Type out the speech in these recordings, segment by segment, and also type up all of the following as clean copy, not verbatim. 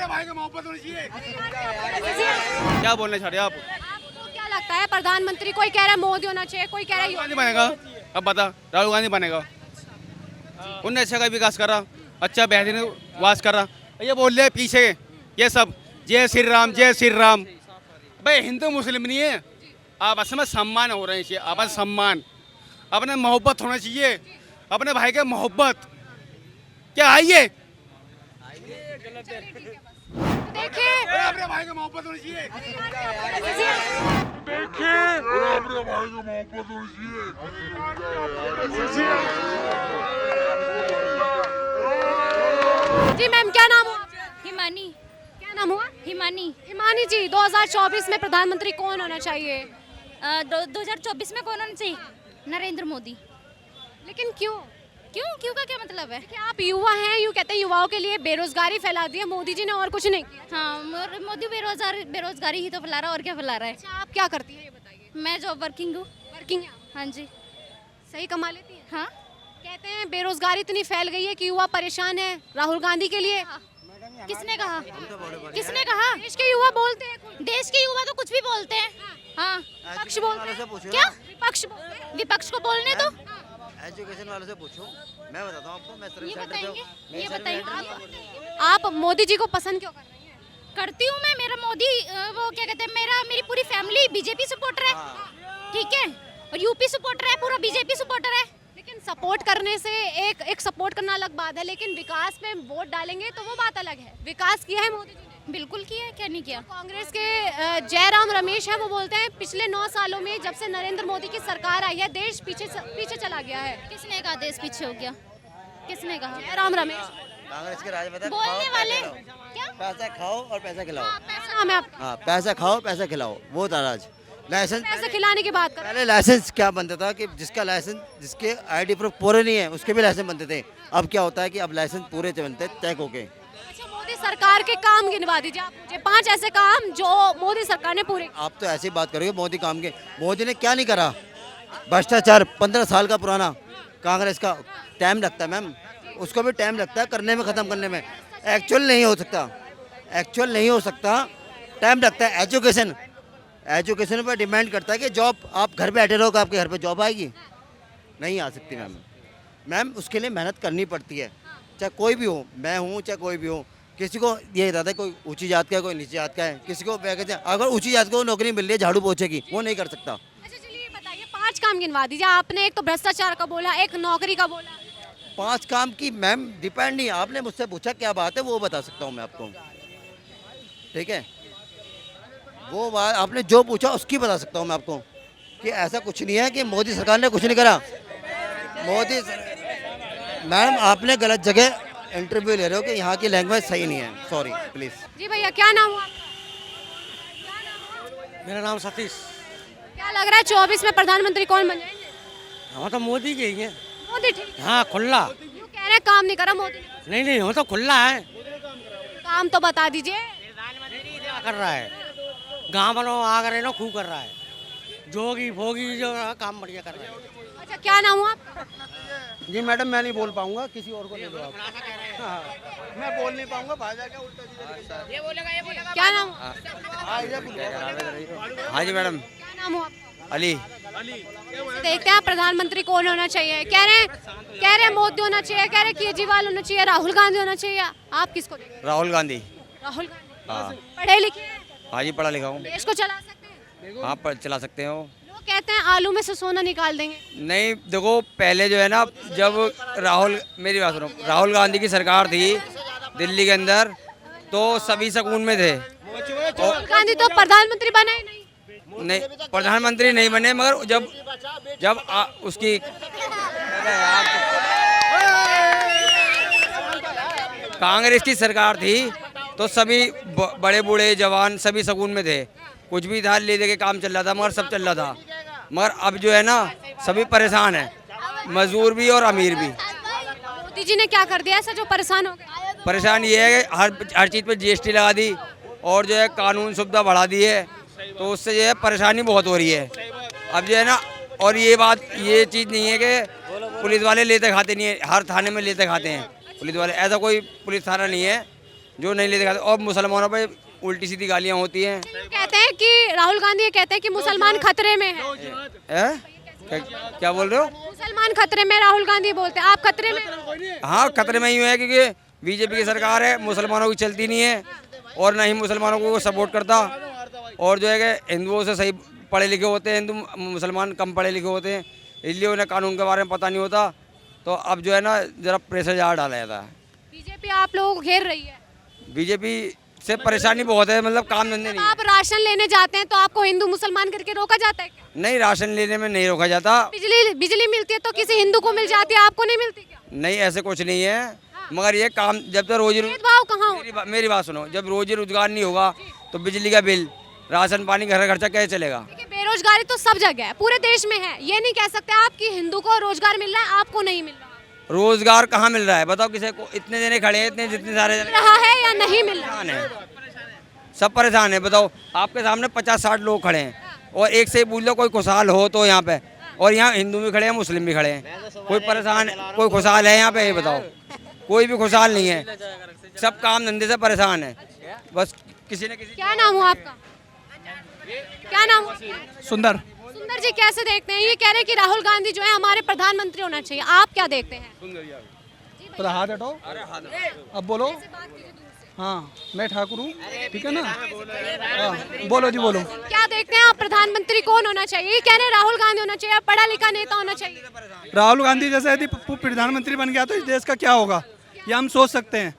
भाई का मोहब्बत होनी चाहिए। क्या बोलना चाह रहे हैं आप? आपको क्या लगता है प्रधानमंत्री, कोई कह रहा है मोदी होना चाहिए, कोई कह रहा है गांधी बनेगा। अब बता, राहुल गांधी बनेगा। उनने अच्छा का विकास करा, अच्छा बेहतरीन वास करा। ये बोल रहे पीछे ये सब जय श्री राम जय श्री राम। भाई हिंदू मुस्लिम नहीं है, आपस में सम्मान हो रहे हैं। आपस सम्मान, अपने मोहब्बत होना चाहिए, अपने भाई के मोहब्बत। क्या आइए देखिए अपने भाई का मोहब्बत होनी चाहिए। जी मैम, क्या नाम हुआ? हिमानी। क्या नाम हुआ? हिमानी। हिमानी जी, 2024 में प्रधानमंत्री कौन होना चाहिए? 2024 में कौन होना चाहिए? नरेंद्र मोदी। लेकिन क्यों? क्यों का क्या मतलब है? देखिए आप युवा हैं, यूँ कहते हैं युवाओं के लिए बेरोजगारी फैला दी है मोदी जी ने और कुछ नहीं किया। हाँ, मोदी बेरोजगारी ही तो फैला रहा है, और क्या फैला रहा है? अच्छा, आप क्या करती हैं ये बताइए? मैं जॉब वर्किंग हूँ। वर्किंग है आप? हाँ जी। सही कमा लेती हैं? हाँ। कहते हैं बेरोजगारी इतनी फैल गई है कि युवा परेशान है राहुल गांधी के लिए। किसने कहा? किसने कहा? देश के युवा बोलते हैं, देश के युवा तो कुछ भी बोलते हैं। हाँ। विपक्ष बोलते हैं। क्या? विपक्ष बोलते हैं। विपक्ष को बोलने दो। एजुकेशन वालों से पूछो, मैं बताता हूँ आपको। मैं ये बताएंगे, ये बताइए। आप मोदी जी को पसंद क्यों कर रही हैं? करती हूँ मैं। मेरा मोदी वो क्या कहते हैं, मेरी पूरी फैमिली बीजेपी सपोर्टर है। ठीक है, और यूपी सपोर्टर है, पूरा बीजेपी सपोर्टर है। लेकिन सपोर्ट करने से एक सपोर्ट करना अलग बात है, लेकिन विकास में वोट डालेंगे तो वो बात अलग है। विकास किया है मोदी जी ने? बिल्कुल किया है, क्या नहीं किया। कांग्रेस के जयराम रमेश है, वो बोलते हैं पिछले 9 सालों में जब से नरेंद्र मोदी की सरकार आई है देश पीछे चला गया है। किसने कहा देश पीछे हो गया? किसने कहा? जयराम रमेश कांग्रेस के राज में बोलने वाले क्या? पैसा खाओ और पैसा खिलाओ। नाम है आपका? हाँ, पैसा खाओ पैसा खिलाओ, वो था राज। लाइसेंस पैसे खिलाने की बात कर। पहले लाइसेंस क्या बनता था कि जिसका लाइसेंस, जिसके आईडी प्रूफ पूरे नहीं है उसके भी लाइसेंस बनते थे। अब क्या होता है कि अब लाइसेंस पूरे बनते चेक होके। अच्छा, मोदी सरकार के काम गिनवा दीजिए आप मुझे, 5 ऐसे काम जो मोदी सरकार ने पूरे। आप तो ऐसी बात करोगे मोदी काम के। मोदी ने क्या नहीं करा? भ्रष्टाचार 15 साल का पुराना कांग्रेस का। टाइम लगता है मैम, उसको भी टाइम लगता है करने में, ख़त्म करने में। एक्चुअल नहीं हो सकता, एक्चुअल नहीं हो सकता, टाइम लगता है। एजुकेशन पर डिमांड करता है कि जॉब, आप घर बैठे रहोगे आपके घर पे जॉब आएगी? नहीं आ सकती मैम। उसके लिए मेहनत करनी पड़ती है, चाहे कोई भी हो, मैं हूँ चाहे कोई भी हो। किसी को ये रहता है कोई ऊंची जात का है, कोई नीची जात का है। किसी को अगर ऊंची जात को नौकरी मिल रही है झाड़ू पोछे की, वो नहीं कर सकता। अच्छा चलिए बताइए, 5 काम गिनवा दीजिए। आपने एक तो भ्रष्टाचार का बोला, एक नौकरी का बोला। 5 काम की मैम डिपेंड नहीं, आपने मुझसे पूछा क्या बात है, वो बता सकता हूँ मैं आपको। ठीक है, वो बात आपने जो पूछा उसकी बता सकता हूँ मैं आपको कि ऐसा कुछ नहीं है कि मोदी सरकार ने कुछ नहीं करा। मैम आपने गलत जगह इंटरव्यू ले रहे हो कि यहाँ की लैंग्वेज सही नहीं है। Sorry please. जी भैया, क्या नाम हुआ? मेरा नाम सतीश। क्या लग रहा है 24 में प्रधानमंत्री कौन बन जाएंगे? हम तो मोदी के ही हैं। मोदी। ठीक है। हाँ, खुला। यूँ कह रहे हैं काम नहीं करा मोदी ने। नहीं, हम तो खुला है। काम तो बता दीजिए। क्या कर रहा है? गाँव वालों आगरे ना खूब कर रहा है। जोगी भोगी जो काम बढ़िया कर रहा है। अच्छा, क्या नाम हुआ आपका? जी मैडम, मैं नहीं बोल पाऊंगा, किसी और को ले दो आप। हाँ, मैं बोल नहीं पाऊंगा, भाजा क्या उल्टा ये बोलेगा। क्या नाम? हाँ जी मैडम। क्या नाम हुआ आपका? अली। देखते हैं प्रधानमंत्री कौन होना चाहिए। कह रहे हैं मोदी होना चाहिए, कह रहे केजरीवाल होना चाहिए, राहुल गांधी होना चाहिए। आप किसको देखें? राहुल गांधी। राहुल गांधी। हाँ। पढ़े लिखे हैं? हाँ जी, पढ़ा लिखा हूँ। देश को चला सकते हैं? हाँ, चला सकते हो। लोग कहते हैं आलू में से सोना निकाल देंगे। नहीं, देखो पहले जो है ना, जब मेरी बात सुनो, राहुल गांधी की सरकार थी दिल्ली के अंदर, तो सभी सुकून में थे। राहुल गांधी तो प्रधानमंत्री बना ही नहीं, प्रधानमंत्री नहीं बने, मगर जब उसकी कांग्रेस की सरकार थी तो सभी बड़े बूढ़े जवान सभी सुकून में थे। कुछ भी था ले दे के काम चल रहा था, मगर सब चल रहा था। मगर अब जो है ना, सभी परेशान हैं, मजदूर भी और अमीर भी। मोदी जी ने क्या कर दिया ऐसा जो परेशान हो गए? परेशान ये है कि हर चीज़ पे जीएसटी लगा दी और जो है कानून सुविधा बढ़ा दी है, तो उससे जो है परेशानी बहुत हो रही है। अब जो है ना, और ये चीज़ नहीं है कि पुलिस वाले लेते खाते नहीं है, हर थाने में लेते खाते हैं पुलिस वाले। ऐसा कोई पुलिस थाना नहीं है जो नहीं लेते खाते। और मुसलमानों पे उल्टी सीधी गालियाँ होती हैं। कहते हैं कि राहुल गांधी ये कहते हैं कि मुसलमान खतरे में है। क्या बोल रहे हो? मुसलमान खतरे में, राहुल गांधी बोलते हैं। आप खतरे में हैं? हाँ, खतरे में ही है, क्योंकि बीजेपी की सरकार है, मुसलमानों की चलती नहीं है और ना ही मुसलमानों को सपोर्ट करता। और जो है कि हिंदुओं से सही पढ़े लिखे होते हैं, हिंदू मुसलमान कम पढ़े लिखे होते हैं, इसलिए उन्हें कानून के बारे में पता नहीं होता। तो अब जो है ना जरा प्रेशर ज़्यादा डाला जाता है। बीजेपी आप लोगों को घेर रही है। बीजेपी से परेशानी बहुत है, मतलब काम धंधे नहीं। आप राशन लेने जाते हैं तो आपको हिंदू मुसलमान करके रोका जाता है क्या? नहीं, राशन लेने में नहीं रोका जाता। बिजली मिलती है तो किसी हिंदू को मिल जाती है, आपको नहीं मिलती क्या? नहीं, ऐसे कुछ नहीं है, मगर ये काम जब तक रोजी भेदभाव कहाँ हो? मेरी बात सुनो, जब रोजी रोजगार नहीं होगा तो बिजली का बिल, राशन पानी, घर का खर्चा कैसे चलेगा? देखिए, बेरोजगारी तो सब जगह है, पूरे देश में है। ये नहीं कह सकते आप कि हिंदू को रोजगार मिल रहा है, आपको नहीं मिल रहा। रोजगार कहाँ मिल रहा है बताओ किसी को? इतने जने खड़े हैं, इतने जितने सारे मिल रहा है या नहीं मिल रहा है, सब परेशान है। बताओ, आपके सामने 50-60 लोग खड़े हैं और एक से ही पूछ लो कोई खुशहाल हो तो यहाँ पे, और यहाँ हिंदू भी खड़े हैं, मुस्लिम भी खड़े हैं, कोई परेशान, कोई खुशहाल है यहाँ पे? ये बताओ, कोई भी खुशहाल नहीं है, सब काम धंधे से परेशान है। बस किसी न किसी। क्या नाम हुआ आपका? क्या नाम हुआ? सुंदर। सुंदर जी, कैसे देखते हैं? ये कह रहे हैं कि राहुल गांधी जो है हमारे प्रधानमंत्री होना चाहिए, आप क्या देखते हैं? तो हाथ हटाओ, अब बोलो। हाँ, मैं ठाकुर हूँ, ठीक है ना? हाँ, बोलो जी, बोलो। क्या देखते हैं आप, प्रधानमंत्री कौन होना चाहिए? ये कह रहे हैं राहुल गांधी होना चाहिए, पढ़ा लिखा नेता होना चाहिए। राहुल गांधी जैसे यदि प्रधानमंत्री बन गया तो इस देश का क्या होगा, ये हम सोच सकते हैं।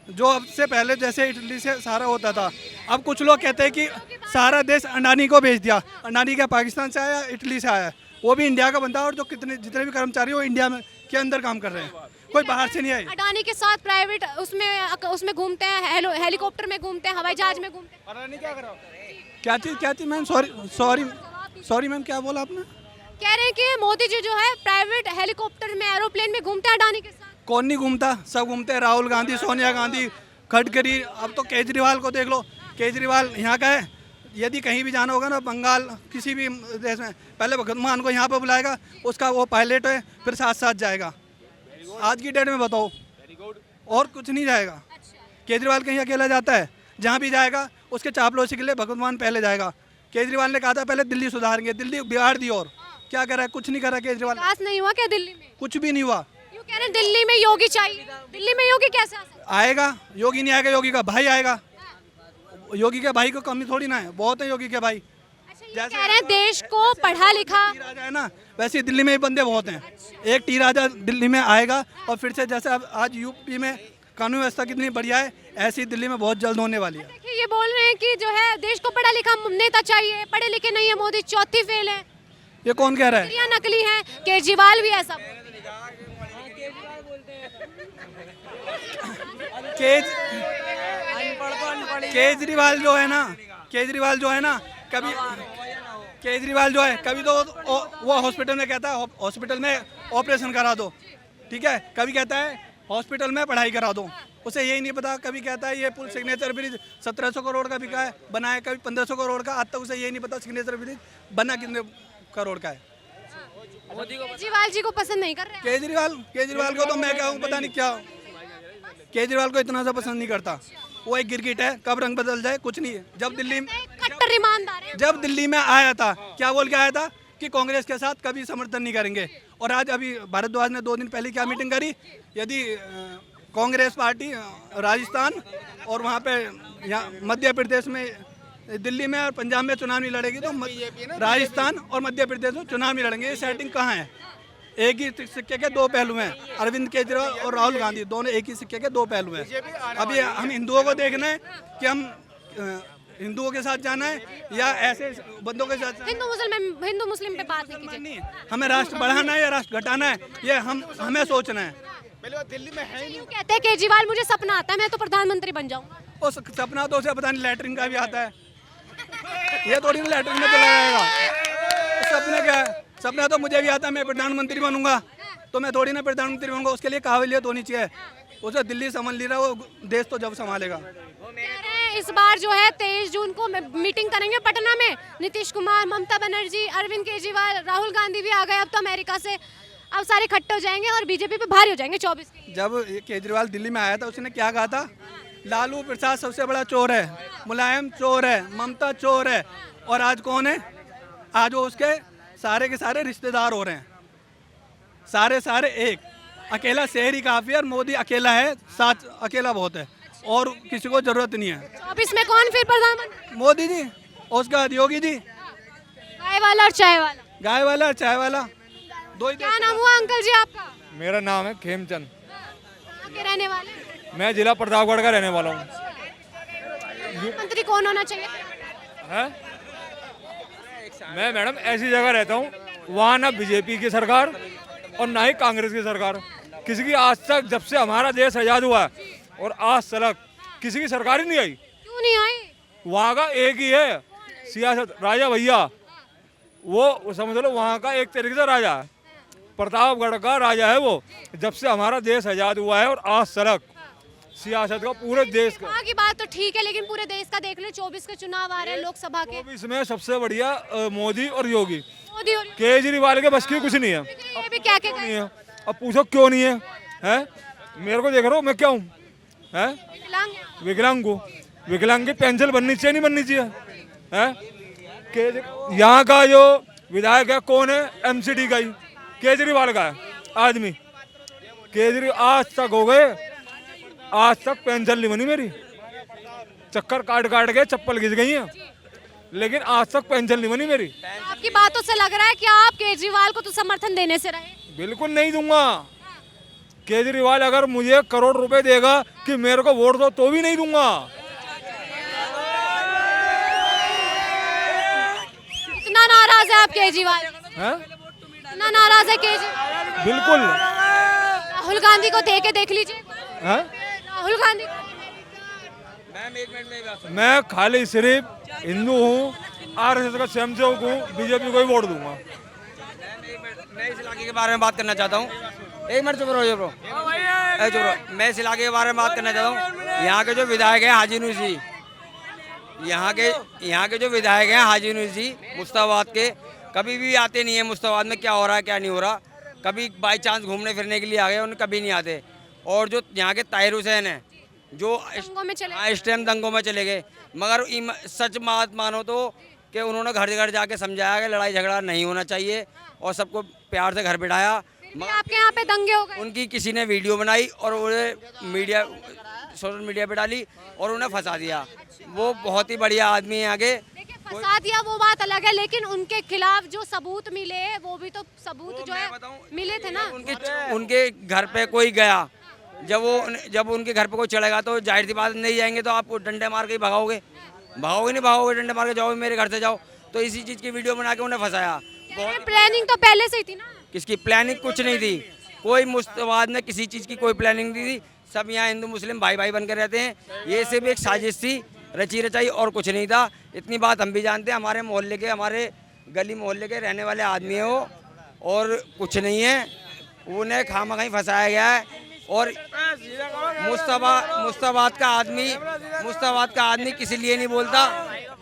जो अब से पहले जैसे इटली से सारा होता था, अब कुछ लोग कहते हैं कि सारा देश अडानी को भेज दिया। अडानी क्या पाकिस्तान से आया, इटली से आया? वो भी इंडिया का बंदा, और जो जितने भी कर्मचारी वो इंडिया में के अंदर काम कर रहे हैं, कोई बाहर से नहीं आए। अडानी के साथ प्राइवेट उसमें घूमते हैं, हेलीकॉप्टर में घूमते हैं, हवाई जहाज में घूमते हैं। क्या चीज़ मैम? सॉरी मैम, क्या बोला आपने? कह रहे हैं कि मोदी जी जो है प्राइवेट हेलीकॉप्टर में, एरोप्लेन में घूमते हैं अडानी के साथ। कौन नहीं घूमता? सब घूमते हैं। राहुल गांधी, सोनिया गांधी, गडकरी, अब तो केजरीवाल को देख लो। केजरीवाल यहाँ का है, यदि कहीं भी जाना होगा ना, बंगाल किसी भी देश में, पहले भगवत मान को यहाँ पर बुलाएगा, उसका वो पायलट है, फिर साथ साथ जाएगा। आज की डेट में बताओ, और कुछ नहीं जाएगा। केजरीवाल कहीं अकेला जाता है, जहाँ भी जाएगा उसके चापलूसी के लिए भगवत मान पहले जाएगा। केजरीवाल ने कहा था पहले दिल्ली सुधारेंगे, दिल्ली बिगाड़ दी, और क्या करा है? कुछ नहीं करा केजरीवाल। विकास नहीं हुआ क्या दिल्ली में? कुछ भी नहीं हुआ। क्यों कह रहे हैं दिल्ली में योगी चाहिए? दिल्ली में योगी कैसे आ सकता है? आएगा, योगी नहीं आएगा, योगी का भाई आएगा। योगी के भाई को कमी थोड़ी ना है, बहुत है योगी के भाई। ये कह रहे हैं देश को पढ़ा लिखा राजा है ना, वैसे दिल्ली में भी बंदे बहुत हैं। एक टी राजा दिल्ली में आएगा, और फिर से जैसे अब आज यूपी में कानून व्यवस्था कितनी बढ़िया है, ऐसी दिल्ली में बहुत जल्द होने वाली है। देखिए, ये बोल रहे हैं कि जो है देश को पढ़ा लिखा नेता चाहिए, पढ़े लिखे नहीं है मोदी, चौथी फेल है। ये कौन कह रहा है? ये नकली है, केजरीवाल भी ऐसा। केजरीवाल जो है ना, केजरीवाल जो है ना, कभी केजरीवाल जो है कभी तो वो हॉस्पिटल में कहता है हॉस्पिटल में ऑपरेशन करा दो, ठीक है, कभी कहता है हॉस्पिटल में पढ़ाई करा दो। उसे यही नहीं पता, कभी कहता है ये पुल सिग्नेचर ब्रिज 1700 करोड़ का बिका है, बना है, कभी 1500 करोड़ का। आज तक उसे यही नहीं पता सिग्नेचर ब्रिज बना कितने करोड़ का है। केजरीवाल जी को पसंद नहीं कर रहे हैं? केजरीवाल को तो मैं कहूँ पता नहीं क्या, केजरीवाल को इतना सा पसंद नहीं करता। वो एक गिरगिट है, कब रंग बदल जाए कुछ नहीं है। जब दिल्ली में कट्टर ईमानदार है। जब दिल्ली में आया था, क्या बोल के आया था कि कांग्रेस के साथ कभी समर्थन नहीं करेंगे। और आज अभी भारद्वाज ने 2 दिन पहले क्या मीटिंग करी, यदि कांग्रेस पार्टी राजस्थान और वहाँ पे मध्य प्रदेश में, दिल्ली में और पंजाब में चुनाव नहीं लड़ेगी तो राजस्थान और मध्य प्रदेश में चुनाव नहीं लड़ेंगे। ये सेटिंग कहाँ है? एक ही सिक्के के 2 पहलू हैं। अरविंद केजरीवाल और राहुल गांधी दोनों एक ही सिक्के के 2 पहलू हैं। अभी हम हिंदुओं को देखना है कि हम हिंदुओं के साथ जाना है या ऐसे बंदों के साथ। हिंदू मुस्लिम पे बात नहीं कीजिए। हमें राष्ट्र बढ़ाना है या राष्ट्र घटाना है, ये हमें सोचना है। दिल्ली में है यूँ कहते हैं केजरीवाल, मुझे सपना आता है मैं तो प्रधानमंत्री बन जाऊंगा। और सपना तो उसे पता नहीं लैटरिन का भी आता है, ये थोड़ी ना लैटरिन में चला जाएगा। सपना क्या है? सपना तो मुझे भी आता है, मैं प्रधानमंत्री बनूंगा, तो मैं थोड़ी ना प्रधानमंत्री बनूंगा। उसके लिए काबिलियत होनी चाहिए। उसे दिल्ली संभाल नहीं रहा, वो देश तो जब संभालेगा। इस बार जो है 23 जून को मीटिंग करेंगे पटना में। नीतीश कुमार, ममता बनर्जी, अरविंद केजरीवाल, राहुल गांधी भी आ गए अब तो अमेरिका से। अब सारे इकट्ठे हो जाएंगे और बीजेपी पे भारी हो जाएंगे 24 के लिए। जब केजरीवाल दिल्ली में आया था, उसने क्या कहा था, लालू प्रसाद सबसे बड़ा चोर है, मुलायम चोर है, ममता चोर है, और आज कौन है? आज वो उसके सारे के सारे रिश्तेदार हो रहे हैं, सारे एक। अकेला शेर ही काफी है और मोदी अकेला है, साथ अकेला बहुत है और किसी को जरूरत नहीं है। 24 में कौन फिर प्रधानमंत्री? मोदी जी और उसका बाद योगी जी। गाय वाला और चाय वाला? गाय वाला और चाय वाला दो ही। क्या नाम हुआ अंकल जी आपका? मेरा नाम है खेमचंद। कहाँ के रहने वाले? मैं जिला प्रतापगढ़ का रहने वाला हूँ। मंत्री कौन होना चाहिए? है? मैं मैडम ऐसी जगह रहता हूँ वहाँ ना बीजेपी की सरकार और ना ही कांग्रेस की सरकार, किसी की आज तक जब से हमारा देश आज़ाद हुआ है और आज तक किसी की सरकार ही नहीं आई। क्यों नहीं आई? वहाँ का एक ही है सियासत, राजा भैया, वो समझ लो वहाँ का एक तरीके से राजा है, प्रतापगढ़ का राजा है वो। जब से हमारा देश आज़ाद हुआ है और आज तक सियासत का पूरे देश का। वहाँ की बात तो ठीक है, लेकिन पूरे देश का देख ले, 24 के चुनाव आ रहे हैं लोकसभा के। 24 में सबसे बढ़िया मोदी और योगी। मोदी और केजरीवाल के बस की कुछ नहीं है। ये भी क्या नहीं है। अब पूछो क्यों नहीं है? हैं? मेरे को देख रहे हो मैं क्या हूँ? हैं? विकलांग हैं। विकलांग को, विकलांग की पेंशन बननी चाहिए नहीं बननी चाहिए? हैं? यहाँ का जो विधायक है कौन है? एमसीडी का ही केजरीवाल का है आदमी। केजरीवाल आज तक हो गए, आज तक पेंशन नहीं बनी मेरी, चक्कर काट काट के चप्पल घिस गई है, लेकिन आज तक पेंशन नहीं बनी मेरी। आपकी बातों से लग रहा है कि आप केजरीवाल को तो समर्थन देने से रहे। बिल्कुल नहीं दूंगा। केजरीवाल अगर मुझे करोड़ रुपए देगा कि मेरे को वोट दो तो भी नहीं दूंगा। इतना नाराज है आप केजरीवाल? हैं? इतना नाराज है केजरीवाल? बिल्कुल। राहुल गांधी को दे के देख लीजिए। हैं? राहुल गांधी मैं खाली सिर्फ हिंदू हूँ, आरएसएस का स्वयंसेवक हूँ, बीजेपी को ही वोट दूंगा। मैं इस इलाके के बारे में बात करना चाहता हूँ। एक मिनट चुप रहो, चुप रहो। मैं इस इलाके के बारे में बात करना चाहता हूँ। यहाँ के जो विधायक हैं हाजी नूसी, यहाँ के जो विधायक हैं हाजी नूसी मुस्ताबाद के, कभी भी आते नहीं है मुस्ताबाद में क्या हो रहा है क्या नहीं हो रहा। कभी बाई चांस घूमने फिरने के लिए आ गए, उन्हें कभी नहीं आते। और जो यहाँ के ताहिर हुसैन हैं जो इस टाइम दंगों में चले गए, मगर सच बात मानो तो कि उन्होंने घर घर जाके समझाया कि लड़ाई झगड़ा नहीं होना चाहिए और सबको प्यार से घर बिठाया। मगर आपके यहाँ पे दंगे हो गए? उनकी किसी ने वीडियो बनाई और उन्हें सोशल मीडिया पे डाली और उन्हें फंसा दिया। वो बहुत ही बढ़िया आदमी है। आगे फंसा दिया वो बात अलग है, लेकिन उनके खिलाफ जो सबूत मिले वो भी तो सबूत जो है मिले थे ना। उनके घर पे कोई गया, जब उनके घर पे कोई चढ़ेगा तो जाहिर सी बात नहीं जाएंगे तो आप डंडे मार के ही भगाओगे नहीं भगाओगे, डंडे मार के जाओ मेरे घर से जाओ। तो इसी चीज़ की वीडियो बना के उन्हें फंसाया। प्लानिंग तो पहले से ही थी ना। किसकी प्लानिंग? कुछ नहीं थी, कोई मुस्तवाद ने किसी चीज़ की कोई प्लानिंग नहीं थी। सब यहाँ हिंदू मुस्लिम भाई भाई बन के रहते हैं। ये सिर्फ एक साजिश थी, रची रचाई, और कुछ नहीं था। इतनी बात हम भी जानते हैं, हमारे मोहल्ले के, हमारे गली मोहल्ले के रहने वाले आदमी है वो, और कुछ नहीं है। उन्हें खामा कहीं फंसाया गया है। और मुस्ताबाद का आदमी किसी लिए नहीं बोलता।